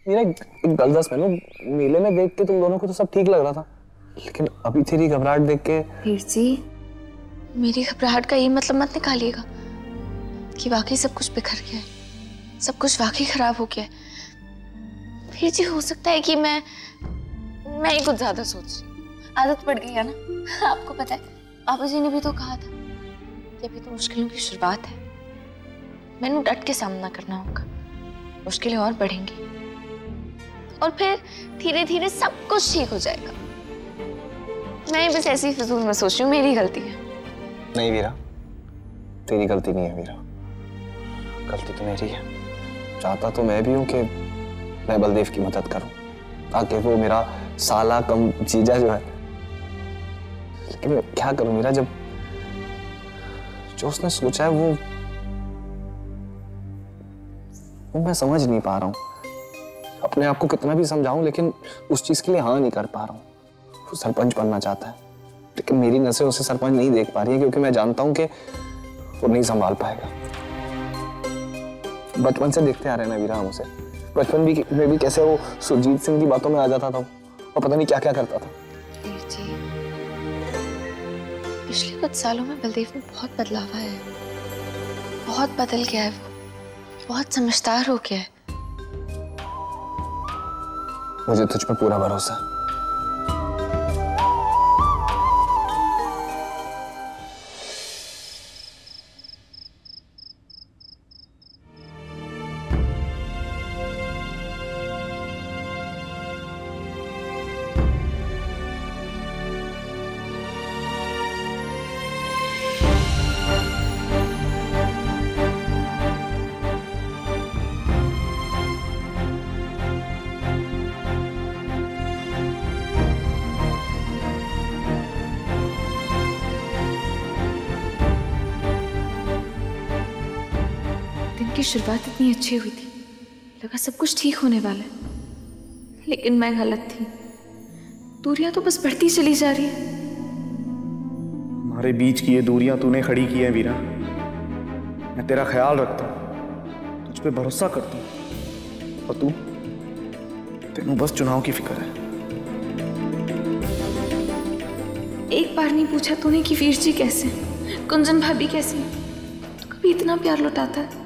मेरा एक गल दस मैनू, मेले में देख के तुम दोनों को तो सब ठीक लग रहा था, लेकिन अभी तेरी घबराहट देख के। वीर जी, मेरी घबराहट का ये मतलब मत निकालिएगा कि वाकई सब कुछ बिखर गया है, सब कुछ वाकई खराब हो गया है। वीर जी, हो सकता है कि मैं ही कुछ ज्यादा सोच रही हूँ, आदत पड़ गई है ना। आपको पता है, पापा जी ने भी तो कहा था कि अभी तो मुश्किलों की शुरुआत है, मैंने डट के सामना करना होगा, मुश्किलें और बढ़ेंगी और फिर धीरे धीरे सब कुछ ठीक हो जाएगा। मैं बस ऐसी फिजूल में सोच रही हूँ, मेरी गलती है। नहीं वीरा, तेरी गलती नहीं है वीरा, गलती तो मेरी है। चाहता तो मैं भी हूँ कि मैं बलदेव की मदद करूं ताकि वो मेरा साला कम जीजा जो है, लेकिन मैं क्या करूं वीरा, जब जो उसने सोचा है वो मैं समझ नहीं पा रहा हूँ। अपने आप को कितना भी समझाऊं लेकिन उस चीज के लिए हाँ नहीं कर पा रहा हूँ। वो सरपंच बनना चाहता है लेकिन मेरी नजरें उसे सरपंच नहीं देख पा रही है, क्योंकि मैं जानता हूं कि वो नहीं संभाल पाएगा। बचपन से देखते आ रहे हैं ना वीरा हम उसे, बचपन में भी कैसे वो सुरजीत सिंह की बातों में आ जाता था और पता नहीं क्या क्या करता था। जी, पिछले कुछ सालों में बलदेव में बहुत बदलाव आया है, बहुत बदल गया है, वो बहुत समझदार हो गया है। मुझे तुझ पे पूरा भरोसा है। की शुरुआत इतनी अच्छी हुई थी, लगा सब कुछ ठीक होने वाला है, लेकिन मैं गलत थी। दूरियां तो बस बढ़ती चली जा रही है। हमारे बीच की ये दूरियां तूने खड़ी की है वीरा। मैं तेरा ख्याल रखता हूँ, तुझ पे भरोसा करता हूँ, और तेनू बस चुनाव की फिक्र है। एक बार नहीं पूछा तूने कि वीर जी कैसे, कुंजन भाभी कैसी? तो कभी इतना प्यार लौटाता है,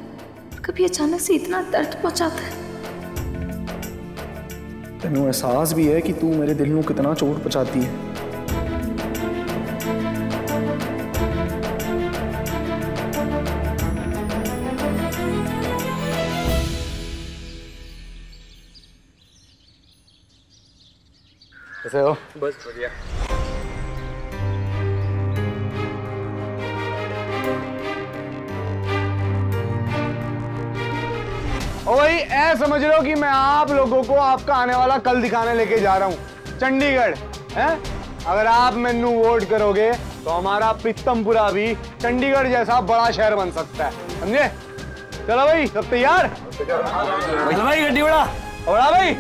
कभी अचानक से इतना दर्द पहुंचाता है। तेनू एहसास भी है कि तू मेरे दिल में कितना चोट पहुंचाती है। कैसे हो? बस बढ़िया। ओ भाई, ऐ समझ लो कि मैं आप लोगों को आपका आने वाला कल दिखाने लेके जा रहा हूँ चंडीगढ़। हैं? अगर आप मैनू वोट करोगे तो हमारा प्रीतमपुरा भी चंडीगढ़ जैसा बड़ा शहर बन सकता है, समझे? चलो भाई, सब तैयार? चलो भाई, गड्डी उड़ा भाई।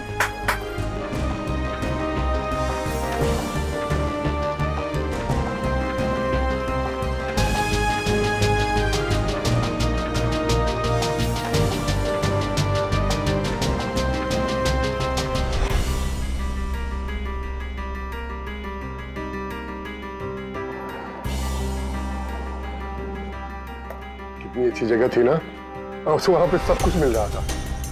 कितनी अच्छी जगह थी ना, और वहाँ पे सब कुछ मिल रहा था।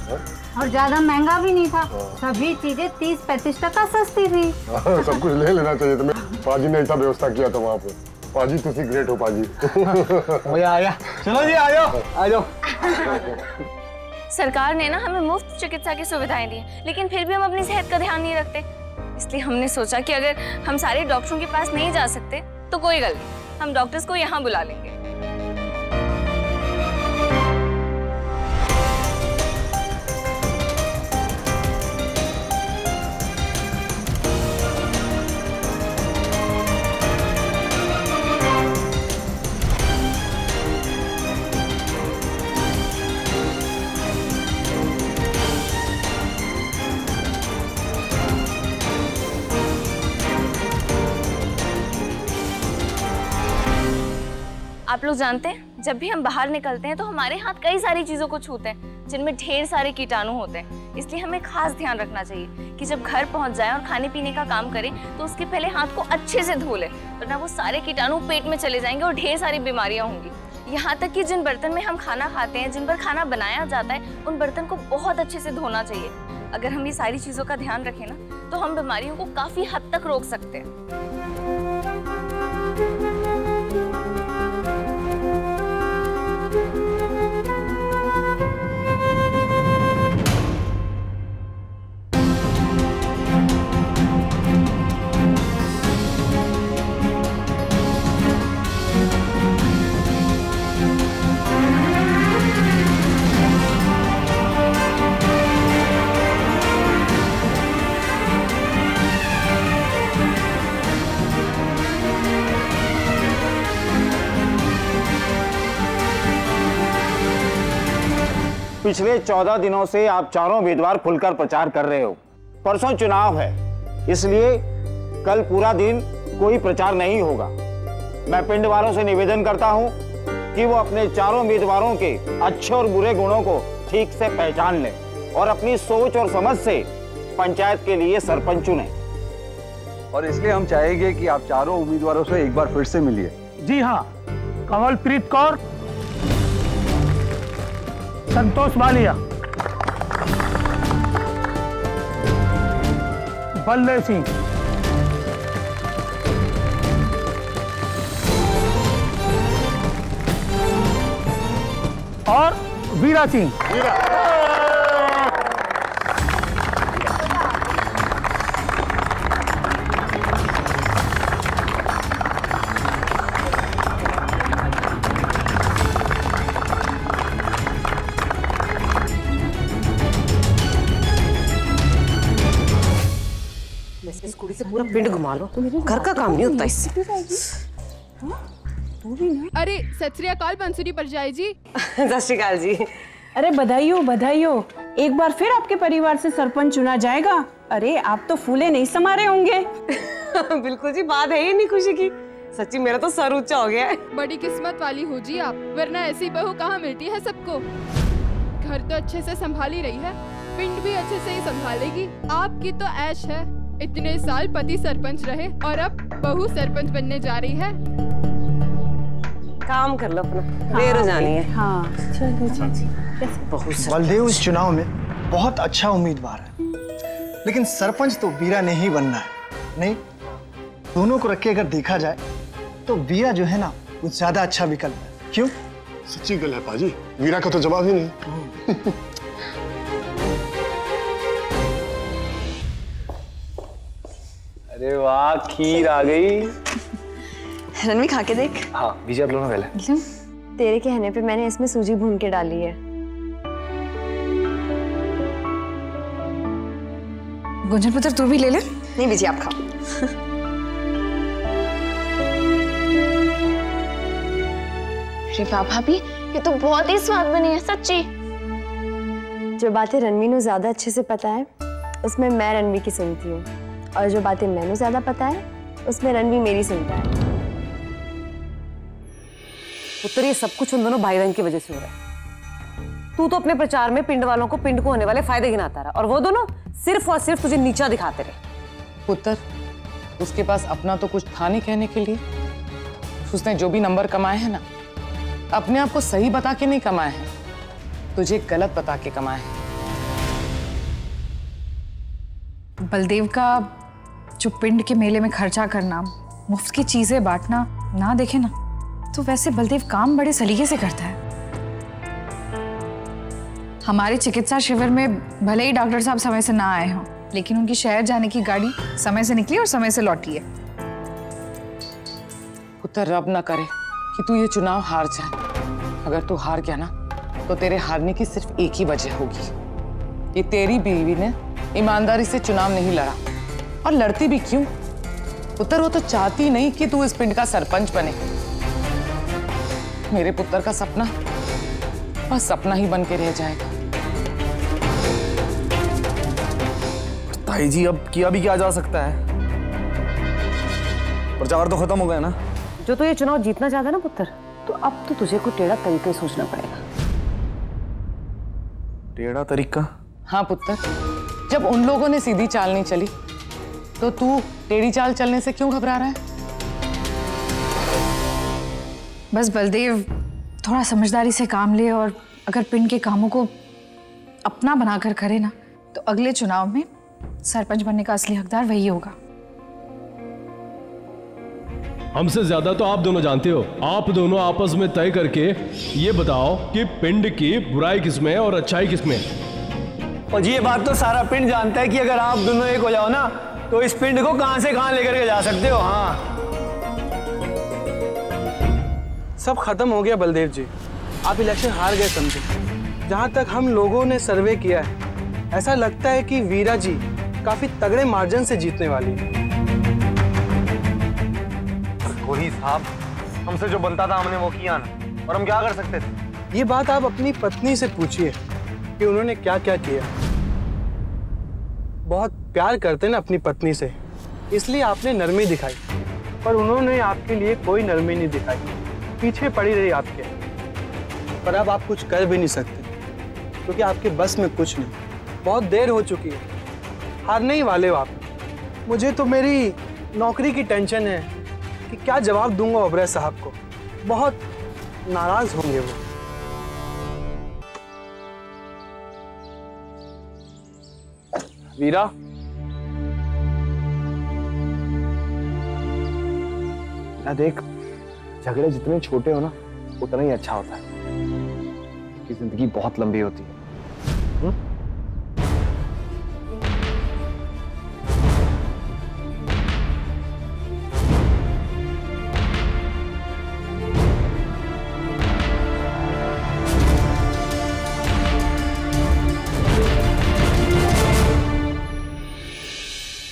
है? और ज्यादा महंगा भी नहीं था, सभी चीजें 30-35% सस्ती थी। सब कुछ ले लेना चाहिए तुम्हें। पाजी ने ऐसा व्यवस्था किया था वहाँ पे। पाजी तुसी ग्रेट हो पाजी। मजा आ गया। चलो जी, आ जाओ। सरकार ने ना हमें मुफ्त चिकित्सा की सुविधाएं दी, लेकिन फिर भी हम अपनी सेहत का ध्यान नहीं रखते। इसलिए हमने सोचा कि अगर हम सारे डॉक्टरों के पास नहीं जा सकते तो कोई गल नहीं, हम डॉक्टर्स को यहाँ बुला लेंगे। आप लोग जानते हैं, जब भी हम बाहर निकलते हैं तो हमारे हाथ कई सारी चीजों को छूते हैं, जिनमें ढेर सारे कीटाणु होते हैं। इसलिए हमें खास ध्यान रखना चाहिए कि जब घर पहुंच जाए और खाने पीने का काम करें तो उसके पहले हाथ को अच्छे से धो ले, वरना वो सारे कीटाणु पेट में चले जाएंगे और ढेर सारी बीमारियां होंगी। यहाँ तक कि जिन बर्तन में हम खाना खाते हैं, जिन पर खाना बनाया जाता है, उन बर्तन को बहुत अच्छे से धोना चाहिए। अगर हम ये सारी चीजों का ध्यान रखें ना, तो हम बीमारियों को काफी हद तक रोक सकते हैं। पिछले 14 दिनों से आप चारों उम्मीदवार खुलकर प्रचार कर रहे हो। परसों चुनाव है, इसलिए कल पूरा दिन कोई प्रचार नहीं होगा। मैं पिंड वालों से निवेदन करता हूं कि वो अपने चारों उम्मीदवारों के अच्छे और बुरे गुणों को ठीक से पहचान लें और अपनी सोच और समझ से पंचायत के लिए सरपंच चुनें। और इसलिए हम चाहेंगे कि आप चारों उम्मीदवारों से एक बार फिर से मिलिए। जी हाँ, कमलप्रीत कौर, संतोष बालिया, बलदेव सिंह, और वीरा सिंह। इस कुड़ी से पूरा पिंड घुमा लो, घर का काम नहीं होता इससे। अरे सत श्री अकाल बंसुरी परजाई जी। सत श्री अकाल जी। अरे बधाई हो बधाई हो, एक बार फिर आपके परिवार से सरपंच चुना जाएगा। अरे आप तो फूले नहीं समा रहे होंगे। बिल्कुल जी, बात है ही नहीं खुशी की। सच्ची मेरा तो सर ऊंचा हो गया है। बड़ी किस्मत वाली हो जी आप, वरना ऐसी बहू कहाँ मिलती है सबको। घर तो अच्छे से संभाल ही रही है, पिंड भी अच्छे से ही संभालेगी। आपकी तो ऐश है, इतने साल पति सरपंच रहे और अब बहू सरपंच बनने जा रही है। काम कर लो अपना, देर हो जानी है। हाँ। बलदेव इस चुनाव में बहुत अच्छा उम्मीदवार है, लेकिन सरपंच तो वीरा ने ही बनना है। नहीं, दोनों को रख के अगर देखा जाए तो वीरा जो है ना, वो ज्यादा अच्छा विकल्प है। क्यों? सच्ची गल है पाजी, वीरा का तो जवाब ही नहीं। अरे वाह, खीर आ गई। रणवी खा के देख। हाँ बीजी, आप लोग पहले। तेरे कहने पे मैंने इसमें सूजी भून के डाली है। गुंजन पुत्र तू भी ले ले। नहीं बीजी आप खाओ। अरे वाह भाभी, ये तो बहुत ही स्वाद बनी है सच्ची। जो बातें रणवी को ज्यादा अच्छे से पता है उसमें मैं रणवी की सुनती हूँ, और जो बातें मैंने ज्यादा पता है उसमें रणवी मेरी सुनता है। पुत्र ये सब कुछ उन दोनों भाई बहन की वजह से हो रहा है। तू तो अपने प्रचार में पिंड वालों को पिंड को होने वाले फायदे गिनाता रहा, और वो दोनों सिर्फ और सिर्फ तुझे नीचा दिखाते रहे। पुत्र, उसके पास अपना तो कुछ था नहीं कहने के लिए। उसने जो भी नंबर कमाए हैं ना, अपने आप को सही बता के नहीं कमाए हैं, तुझे गलत बता के कमाए हैं। बलदेव का जो पिंड के मेले में खर्चा करना, मुफ्त की चीजें बांटना ना देखे ना, तो वैसे बलदेव काम बड़े सलीके से करता है। हमारे चिकित्सा शिविर में भले ही डॉक्टर साहब समय से ना आए हों, लेकिन उनकी शहर जाने की गाड़ी समय से निकली और समय से लौटी है। पुत्र, रब ना करे कि तू ये चुनाव हार जाए। अगर तू हार गया ना, तो तेरे हारने की सिर्फ एक ही वजह होगी, कि तेरी बीवी ने ईमानदारी से चुनाव नहीं लड़ा। और लड़ती भी क्यों पुत्र, वो तो चाहती नहीं कि तू इस पिंड का सरपंच बने। मेरे पुत्र का सपना बस सपना ही बन के रह जाएगा। ताई जी, अब किया भी क्या जा सकता है? प्रचार तो खत्म हो गया ना। जो तो ये चुनाव जीतना चाहता है ना पुत्र, तो अब तो तुझे कोई टेढ़ा तरीके सोचना पड़ेगा। टेढ़ा तरीका? हाँ पुत्र, जब उन लोगों ने सीधी चाल नहीं चली तो तू टेढ़ी चाल चलने से क्यों घबरा रहा है? बस बलदेव थोड़ा समझदारी से काम ले और अगर पिंड के कामों को अपना बनाकर करे ना तो अगले चुनाव में सरपंच बनने का असली हकदार वही होगा। हमसे ज्यादा तो आप दोनों जानते हो। आप दोनों आपस में तय करके ये बताओ कि पिंड की बुराई किसमें है और अच्छाई किसमें है। और ये बात तो सारा पिंड जानता है कि अगर आप दोनों एक हो जाओ ना तो इस पिंड को कहां से कहां लेकर के जा सकते हो। हाँ, सब खत्म हो गया बलदेव जी, आप इलेक्शन हार गए समझे। जहां तक हम लोगों ने सर्वे किया है, ऐसा लगता है कि वीरा जी काफी तगड़े मार्जिन से जीतने वाली है। वही साहब, हमसे जो बनता था हमने वो किया ना, और हम क्या कर सकते थे। ये बात आप अपनी पत्नी से पूछिए कि उन्होंने क्या क्या किया। बहुत प्यार करते ना अपनी पत्नी से, इसलिए आपने नरमी दिखाई, पर उन्होंने आपके लिए कोई नरमी नहीं दिखाई, पीछे पड़ी रही आपके। पर अब आप कुछ कर भी नहीं सकते क्योंकि आपके बस में कुछ नहीं, बहुत देर हो चुकी है, हारने ही वाले हो आप। मुझे तो मेरी नौकरी की टेंशन है कि क्या जवाब दूंगा ओबराय साहब को, बहुत नाराज होंगे वो। वीरा, ना देख, झगड़े जितने छोटे हो ना उतना ही अच्छा होता है, कि जिंदगी बहुत लंबी होती है।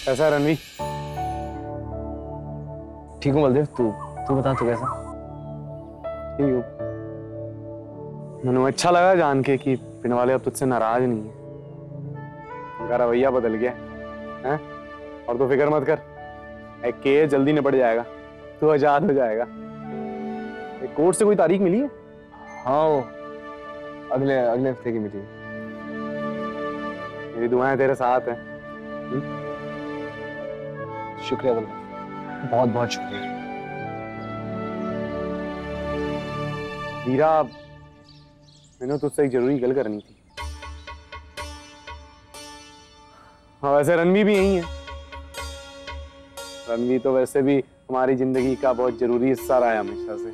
कैसा है रणवी? ठीक हूँ बलदेव, तू बता, तू कैसा? ठीक हूँ। मैंने अच्छा लगा जान के कि पिंड वाले अब तुझसे नाराज नहीं है, उनका रवैया बदल गया है। और तू फिक्र मत कर, एक केस जल्दी निपट जाएगा, तू आजाद हो जाएगा। एक कोर्ट से कोई तारीख मिली है? हाँ, वो अगले हफ्ते की मिली है। मेरी दुआएं तेरे साथ हैं। शुक्रिया बलदेव, बहुत बहुत शुक्रिया। वीरा, मैंने तुझसे एक जरूरी गल करनी थी। हाँ, वैसे रणवी भी यही है। रणवी तो वैसे भी हमारी जिंदगी का बहुत जरूरी हिस्सा रहा है हमेशा से।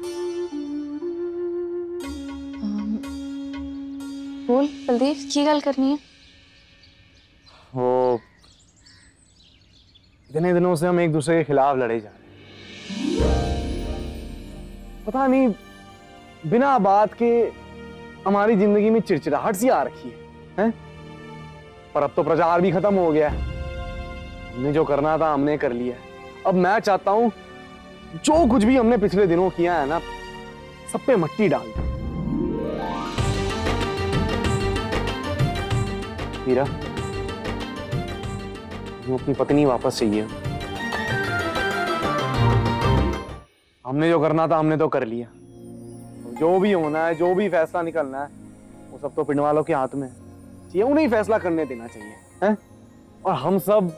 बोल बलदेव, की गल करनी है? वो इतने दिनों से हम एक दूसरे के खिलाफ लड़े जा रहे हैं, पता नहीं बिना बात के हमारी जिंदगी में चिड़चिड़ाहट सी आ रखी है? पर अब तो प्रचार भी खत्म हो गया है, हमने जो करना था हमने कर लिया। अब मैं चाहता हूं जो कुछ भी हमने पिछले दिनों किया है ना, सब पे मट्टी डाल दो। वीरा, अपनी पत्नी वापस चाहिए। हमने जो करना था हमने तो कर लिया, जो भी होना है, जो भी फैसला निकलना है, वो सब तो पिंड वालों के हाथ में है। ये उन्हें फैसला करने देना चाहिए, हैं? और हम सब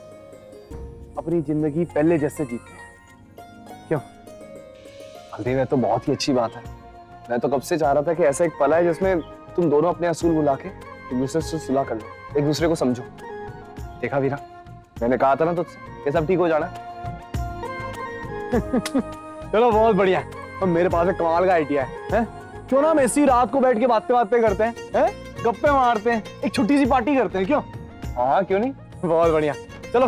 अपनी जिंदगी पहले जैसे जीते हैं। क्यों बलदेव? ये तो बहुत ही अच्छी बात है। मैं तो कब से चाह रहा था कि ऐसा एक पल है जिसमें तुम दोनों अपने असूल भुला के एक दूसरे से सुलह कर लो, एक दूसरे को समझो। देखा वीरा, मैंने कहा था ना तुझसे, ये सब ठीक हो जाना। चलो बहुत बढ़िया, अब मेरे पास एक कमाल का आइडिया है। क्यों ना हम ऐसी रात को बैठ के बातें करते हैं, गप्पे मारते हैं, एक छोटी सी पार्टी करते हैं, क्यों? हाँ, क्यों नहीं? बहुत बढ़िया, चलो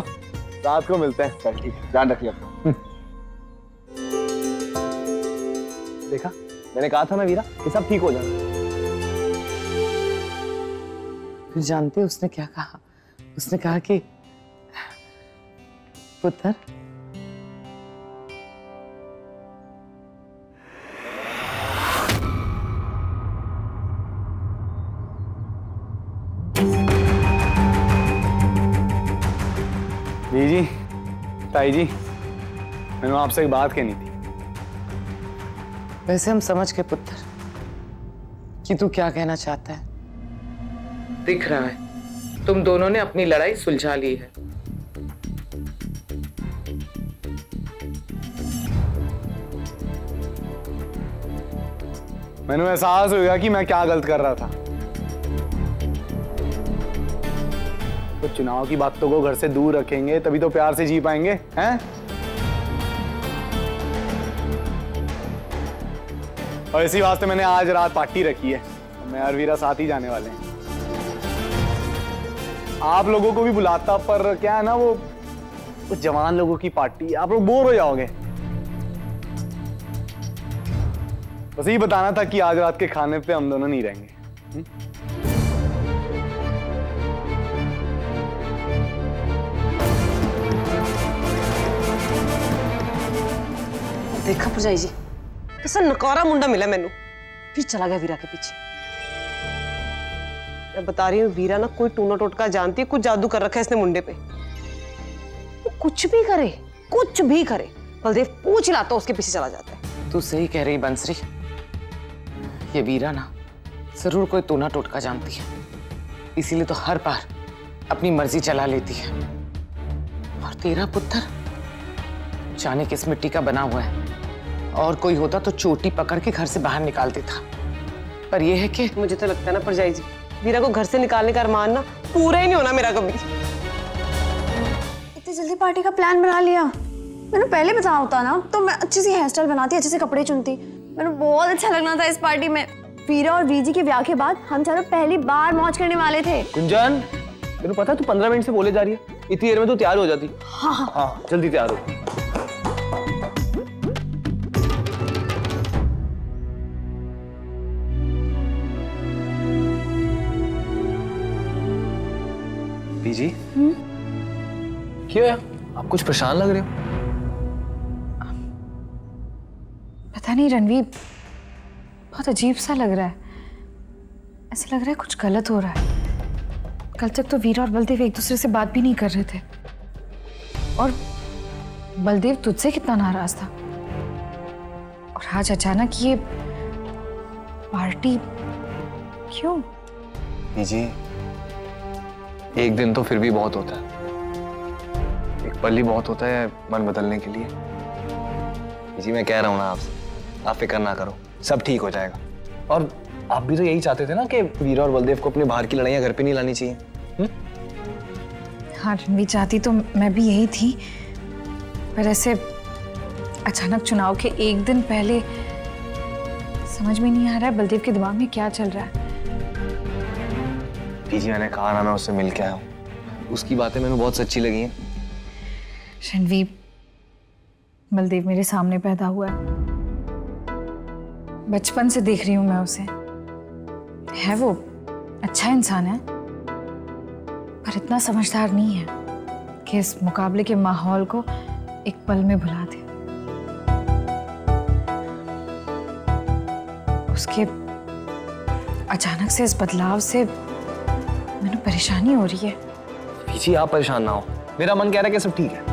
रात को मिलते हैं। चल ठीक है, ध्यान रखिए अपना। देखा, मैंने कहा था ना वीरा, ये सब ठीक हो जाना। फिर जानते हो उसने क्या कहा? उसने कहा कि पुत्र, जी, ताई जी, मैंने आपसे एक बात कहनी थी। वैसे हम समझ गए पुत्र कि तू क्या कहना चाहता है। दिख रहा है तुम दोनों ने अपनी लड़ाई सुलझा ली है। मैंने एहसास हो गया कि मैं क्या गलत कर रहा था। तो चुनाव की बातों को घर से दूर रखेंगे तभी तो प्यार से जी पाएंगे, हैं? और इसी वास्ते मैंने आज रात पार्टी रखी है। मैं और वीरा साथ ही जाने वाले हैं। आप लोगों को भी बुलाता, पर क्या है ना, वो जवान लोगों की पार्टी, आप लोग बोर हो जाओगे। बस यही बताना था कि आज रात के खाने पे हम दोनों नहीं रहेंगे। देखा भरजाई जी, कैसा नकारा मुंडा मिला मैनू, फिर चला गया वीरा के पीछे। मैं बता रही हूँ, वीरा ना कोई टूना टोटका जानती है, कुछ जादू कर रखा है इसने मुंडे पे। वो कुछ भी करे, कुछ भी करे, बलदेव पूछ लाता उसके पीछे चला जाता है। तू सही कह रही बंसरी, ये वीरा ना जरूर कोई टूना टोटका जानती है, इसीलिए तो हर बार अपनी मर्जी चला लेती है। और तेरा पुत्र जाने किस मिट्टी का बना हुआ है, और कोई होता तो चोटी पकड़ के घर से बाहर निकाल देता। पर यह है कि मुझे तो लगता है ना भरजाई जी, वीरा को घर से निकालने का अरमान ना पूरा ही नहीं होना मेरा कभी। इतनी जल्दी पार्टी का प्लान बना लिया? मैंने पहले बताया होता ना तो मैं अच्छी सी हेयर स्टाइल बनाती, अच्छे से कपड़े चुनती। मैंने बहुत अच्छा लगना था इस पार्टी में। वीरा और वीजी के ब्याह के बाद हम चारों पहली बार मौज करने वाले थे। गुंजन, तेरे पता है तू 15 मिनट से बोले जा रही है, इतनी देर में तो तैयार हो जाती। हाँ, जल्दी तैयार हो। बीजी, क्यों है? आप कुछ परेशान लग रहे हो। पता नहीं रणवीर, बहुत अजीब सा लग रहा है। ऐसा लग रहा है कुछ गलत हो रहा है। कल तक तो वीरा और बलदेव एक दूसरे से बात भी नहीं कर रहे थे, और बलदेव तुझसे कितना नाराज था, और आज अचानक ये पार्टी क्यों? बीजी, एक दिन तो फिर भी बहुत होता है, एक पल ही बहुत होता है मन बदलने के लिए। बीजी, मैं कह रहा हूँ ना आपसे, आप फिक्र ना करो, सब ठीक हो जाएगा। और आप भी तो यही चाहते थे ना कि वीरा और बलदेव को अपने बाहर की लड़ाइयाँ घर पे नहीं लानी चाहिए। हाँ रणवीर, चाहती तो मैं भी यही थी, पर ऐसे अचानक चुनाव के एक दिन पहले समझ में नहीं आ रहा है बलदेव के दिमाग में क्या चल रहा है। बीजी, मैंने कहा ना मैं उससे मिल के आया हूँ, उसकी बातें मैंने बहुत सच्ची लगी हैं। रणवीर, बलदेव मेरे सामने पैदा हुआ है, बचपन से देख रही हूँ मैं उसे। है वो अच्छा इंसान है, पर इतना समझदार नहीं है कि इस मुकाबले के माहौल को एक पल में भुला दे। उसके अचानक से इस बदलाव से मैंने परेशानी हो रही है। बीजी, आप परेशान ना हो, मेरा मन कह रहा है कि सब ठीक है।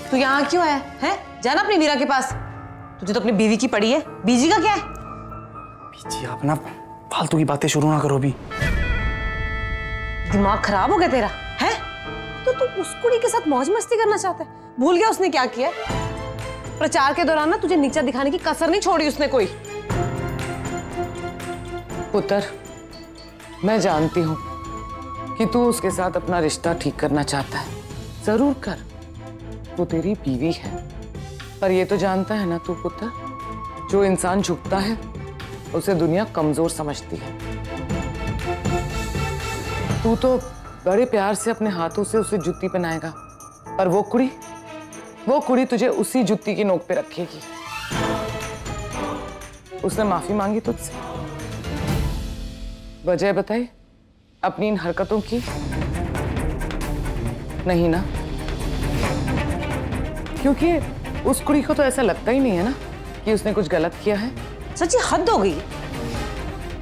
तू यहाँ क्यों है? हैं? जाना अपनी वीरा के पास, तुझे तो अपनी बीवी की पड़ी है, बीजी का क्या है? बीजी, आप ना फालतू की बातें शुरू ना करो अभी। दिमाग खराब हो गया तेरा, है? तो तू उस कुड़ी के साथ मौज मस्ती करना चाहता है? भूल गया उसने क्या किया? प्रचार के दौरान ना तुझे नीचा दिखाने की कसर नहीं छोड़ी उसने कोई। पुत्र, मैं जानती हूँ कि तू उसके साथ अपना रिश्ता ठीक करना चाहता है, जरूर कर, वो तेरी बीवी है। पर ये तो जानता है ना तू पुत्र, जो इंसान झुकता है उसे दुनिया कमजोर समझती है। तू तो बड़े प्यार से अपने हाथों से उसे जुत्ती पहनाएगा, पर वो कुड़ी तुझे उसी जुत्ती की नोक पे रखेगी। उसने माफी मांगी तुझसे, वजह बताई अपनी इन हरकतों की? नहीं ना, क्योंकि उस कुड़ी को तो ऐसा लगता ही नहीं है ना कि उसने कुछ गलत किया है। सच्ची हद हो गई,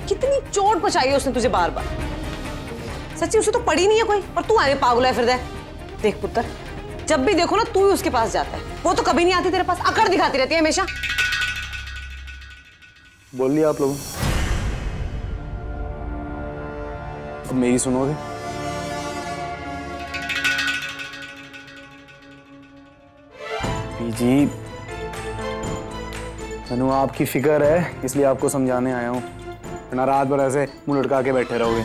कितनी चोट पहुंचाई है उसने तुझे बार बार। सच्ची उसे तो पड़ी नहीं है कोई, और तू आने पागल है फिर दे। देख पुत्र, जब भी देखो ना तू ही उसके पास जाता है, वो तो कभी नहीं आती तेरे पास, अकड़ दिखाती रहती है हमेशा। बोल लिया आप लोगों, अब मेरी सुनोगे? जी मनु, आपकी फिक्र है इसलिए आपको समझाने आया हूँ, वरना रात भर ऐसे मुंह लटका के बैठे रहोगे।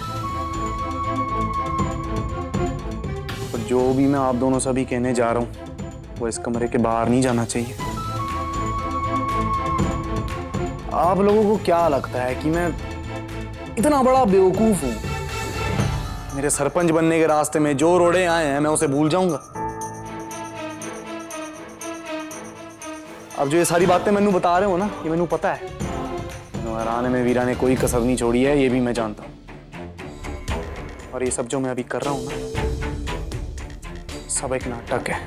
और जो भी मैं आप दोनों से अभी कहने जा रहा हूँ वो इस कमरे के बाहर नहीं जाना चाहिए। आप लोगों को क्या लगता है कि मैं इतना बड़ा बेवकूफ हूँ? मेरे सरपंच बनने के रास्ते में जो रोड़े आए हैं मैं उसे भूल जाऊंगा? अब जो ये सारी बातें मैनू बता रहे हो ना, ये मैनू पता है, हराने में वीरा ने कोई कसर नहीं छोड़ी है, ये भी मैं जानता हूं। और ये सब जो मैं अभी कर रहा हूं ना, सब एक नाटक है।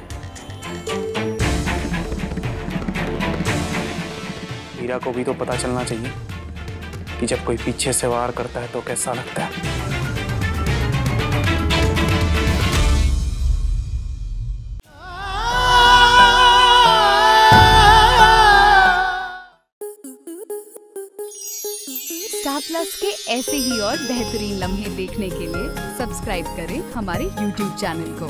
वीरा को भी तो पता चलना चाहिए कि जब कोई पीछे से वार करता है तो कैसा लगता है। स्टार प्लस के ऐसे ही और बेहतरीन लम्हे देखने के लिए सब्सक्राइब करें हमारे YouTube चैनल को।